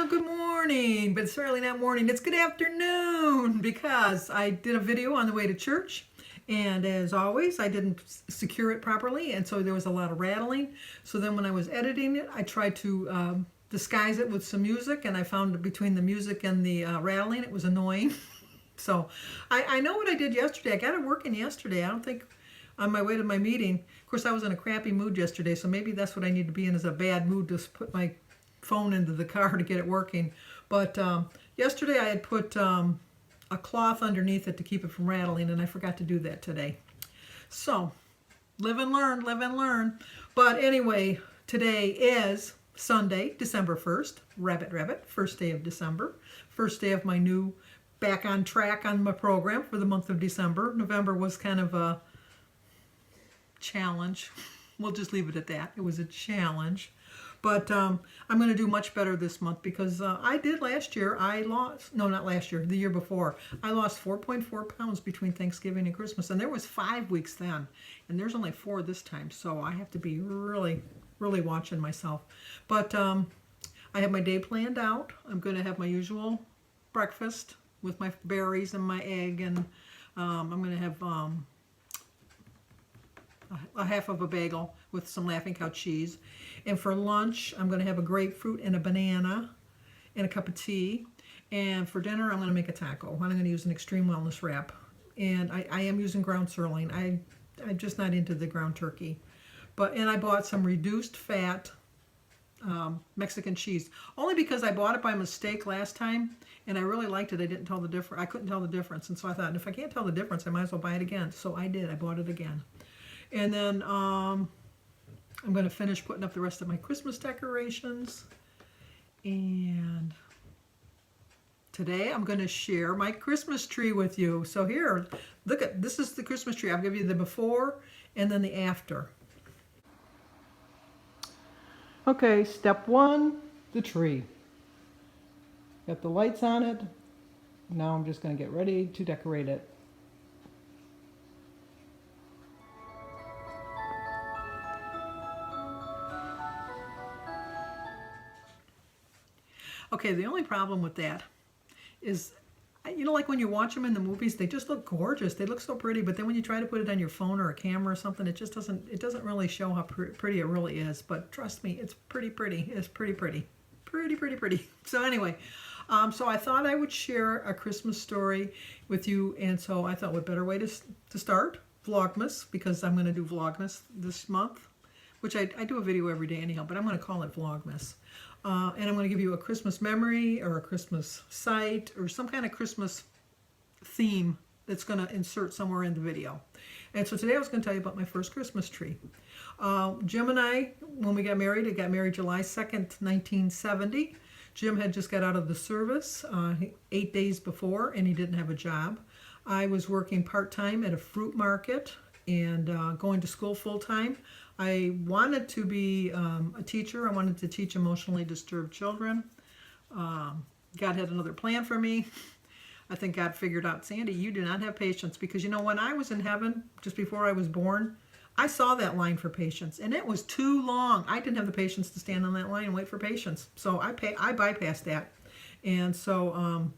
Good morning, but it's certainly not morning. It's good afternoon because I did a video on the way to church, and as always, I didn't secure it properly, and so there was a lot of rattling. So then when I was editing it, I tried to disguise it with some music, and I found between the music and the rattling, it was annoying. So I know what I did yesterday. I got it working yesterday. I don't think on my way to my meeting. Of course, I was in a crappy mood yesterday, so maybe that's what I need to be in, is a bad mood to put my phone into the car to get it working. But yesterday I had put a cloth underneath it to keep it from rattling, and I forgot to do that today. So live and learn, live and learn. But anyway, today is Sunday, December 1st, rabbit, first day of December, first day of my new back on track on my program for the month of December. November was kind of a challenge. We'll just leave it at that. It was a challenge. But I'm going to do much better this month because I did last year. I lost, no, not last year, the year before. I lost 4.4 pounds between Thanksgiving and Christmas. And there was 5 weeks then. And there's only 4 this time. So I have to be really, really watching myself. But I have my day planned out. I'm going to have my usual breakfast with my berries and my egg. And I'm going to have a half of a bagel with some Laughing Cow cheese. And for lunch, I'm going to have a grapefruit and a banana and a cup of tea. And for dinner, I'm going to make a taco. I'm going to use an Extreme Wellness wrap. And I am using ground sirloin. I'm just not into the ground turkey. And I bought some reduced fat Mexican cheese. Only because I bought it by mistake last time, and I really liked it. I didn't tell the difference. I couldn't tell the difference. And so I thought, if I can't tell the difference, I might as well buy it again. So I did. I bought it again. And then I'm going to finish putting up the rest of my Christmas decorations. And today I'm going to share my Christmas tree with you. So here, look at, this is the Christmas tree. I'll give you the before and then the after. Okay, step 1, the tree. Got the lights on it. Now I'm just going to get ready to decorate it. Okay, the only problem with that is, you know, like when you watch them in the movies, they just look gorgeous. They look so pretty, but then when you try to put it on your phone or a camera or something, it just doesn't really show how pretty it really is. But trust me, it's pretty pretty. It's pretty pretty. Pretty, pretty, pretty. So anyway, so I thought I would share a Christmas story with you, and so I thought what better way to start? Vlogmas, because I'm going to do Vlogmas this month, which I do a video every day anyhow, but I'm going to call it Vlogmas. And I'm going to give you a Christmas memory or a Christmas sight or some kind of Christmas theme that's going to insert somewhere in the video. And so today I was going to tell you about my first Christmas tree. Jim and I, when we got married, I got married July 2nd, 1970. Jim had just got out of the service 8 days before, and he didn't have a job. I was working part-time at a fruit market and going to school full-time. I wanted to be a teacher. I wanted to teach emotionally disturbed children. God had another plan for me. I think God figured out, Sandy, you do not have patience. Because, you know, when I was in heaven, just before I was born, I saw that line for patience, and it was too long. I didn't have the patience to stand on that line and wait for patience. So I bypassed that. And so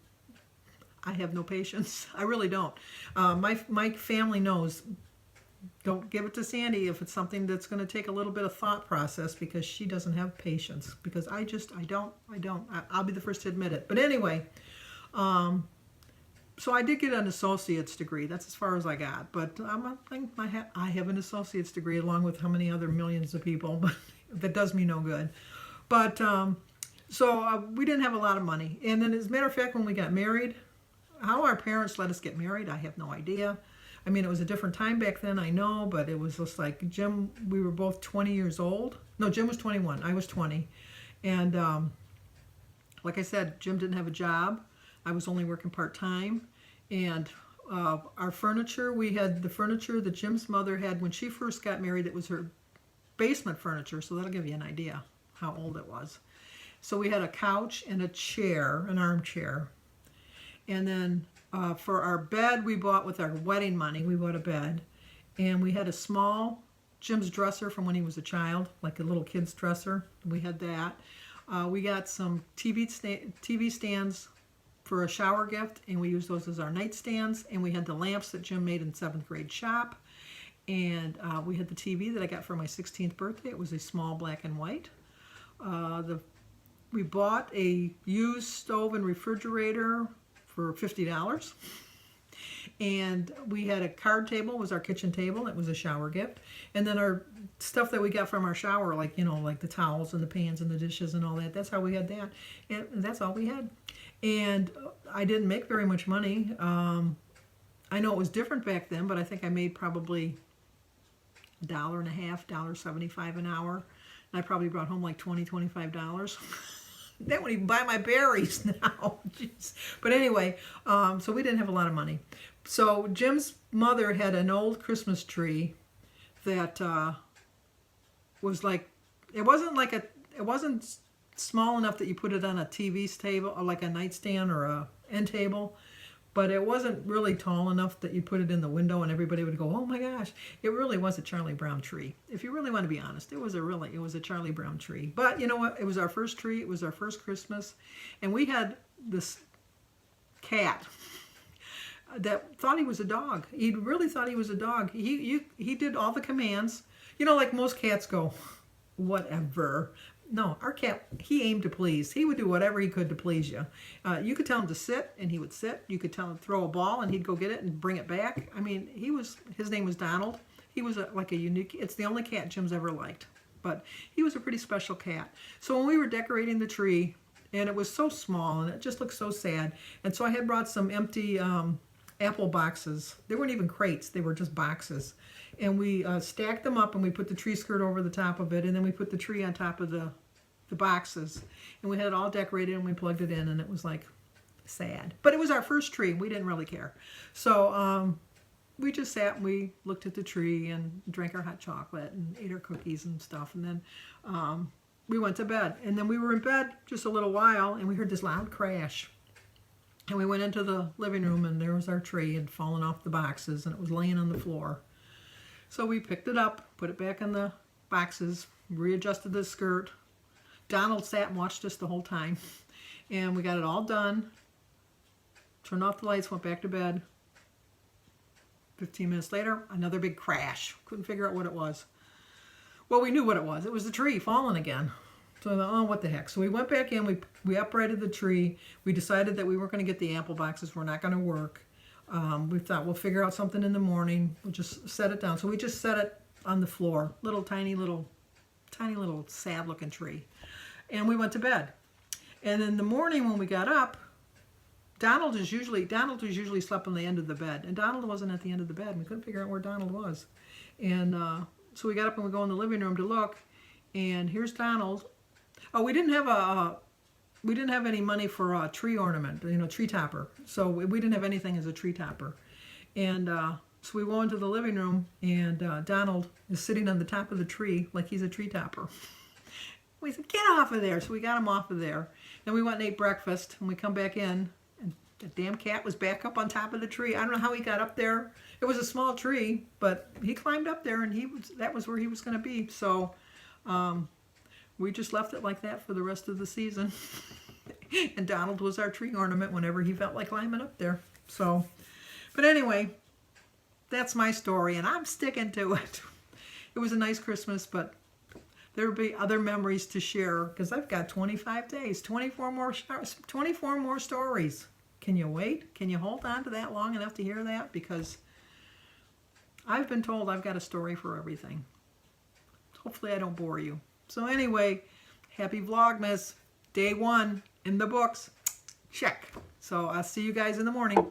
I have no patience. I really don't. My family knows. Don't give it to Sandy if it's something that's going to take a little bit of thought process, because she doesn't have patience. Because I don't. I'll be the first to admit it. But anyway, so I did get an associate's degree. That's as far as I got. But I have an associate's degree along with how many other millions of people. But that does me no good. But so we didn't have a lot of money. And then, as a matter of fact, when we got married, how our parents let us get married, I have no idea. I mean, it was a different time back then, I know, but it was just like Jim, we were both 20 years old. No, Jim was 21, I was 20. And like I said, Jim didn't have a job. I was only working part-time. And our furniture, we had the furniture that Jim's mother had when she first got married. It was her basement furniture, so that'll give you an idea how old it was. So we had a couch and a chair, an armchair. And then for our bed, we bought with our wedding money, we bought a bed. And we had a small Jim's dresser from when he was a child, like a little kid's dresser. We had that. We got some TV stands for a shower gift, and we used those as our nightstands. And we had the lamps that Jim made in 7th grade shop. And we had the TV that I got for my 16th birthday. It was a small black and white. We bought a used stove and refrigerator for $50. And we had a card table, was our kitchen table. It was a shower gift. And then our stuff that we got from our shower, like, you know, like the towels and the pans and the dishes and all that. That's how we had that. And that's all we had. And I didn't make very much money. I know it was different back then, but I think I made probably $1.50, $1.75 an hour. And I probably brought home like $20, $25. That wouldn't even buy my berries now. Jeez. But anyway, so we didn't have a lot of money. So Jim's mother had an old Christmas tree that was like, it wasn't small enough that you put it on a TV table or like a nightstand or a end table. But it wasn't really tall enough that you put it in the window and everybody would go, oh my gosh. It really was a Charlie Brown tree. If you really want to be honest, it was a Charlie Brown tree. But you know what? It was our first tree. It was our first Christmas. And we had this cat that thought he was a dog. He really thought he was a dog. He did all the commands. You know, like most cats go, whatever. No, our cat, he aimed to please. He would do whatever he could to please you. You could tell him to sit, and he would sit. You could tell him to throw a ball, and he'd go get it and bring it back. I mean, his name was Donald. He was like a unique, it's the only cat Jim's ever liked. But he was a pretty special cat. So when we were decorating the tree, and it was so small, and it just looked so sad, and so I had brought some empty apple boxes. They weren't even crates. They were just boxes. And we stacked them up, and we put the tree skirt over the top of it, and then we put the tree on top of the boxes. And we had it all decorated, and we plugged it in, and it was like sad. But it was our first tree, and we didn't really care. So we just sat and we looked at the tree and drank our hot chocolate and ate our cookies and stuff. And then we went to bed. And then we were in bed just a little while, and we heard this loud crash. And we went into the living room, and there was our tree. It had fallen off the boxes, and it was laying on the floor. So we picked it up, put it back in the boxes, readjusted the skirt. Donald sat and watched us the whole time. And we got it all done. Turned off the lights, went back to bed. 15 minutes later, another big crash. Couldn't figure out what it was. Well, we knew what it was. It was the tree falling again. So I thought, oh, what the heck. So we went back in, we uprighted the tree. We decided that we weren't going to get the apple boxes. We're not going to work. We thought we'll figure out something in the morning. We'll just set it down. So we just set it on the floor. Tiny little sad looking tree. And we went to bed. And in the morning when we got up, Donald was usually slept on the end of the bed. And Donald wasn't at the end of the bed. And we couldn't figure out where Donald was. And so we got up and we go in the living room to look. And here's Donald. Oh, we didn't have any money for a tree ornament, tree topper. So we didn't have anything as a tree topper. And so we go into the living room, and Donald is sitting on the top of the tree like he's a tree topper. We said, get off of there. So we got him off of there. Then we went and ate breakfast, and we come back in, and the damn cat was back up on top of the tree. I don't know how he got up there. It was a small tree, but he climbed up there, and that was where he was going to be. So we just left it like that for the rest of the season. And Donald was our tree ornament whenever he felt like climbing up there. So, but anyway, that's my story, and I'm sticking to it. It was a nice Christmas, but there will be other memories to share because I've got 25 days, 24 more stories. Can you wait? Can you hold on to that long enough to hear that? Because I've been told I've got a story for everything. Hopefully I don't bore you. So anyway, happy Vlogmas. Day 1 in the books. Check. So I'll see you guys in the morning.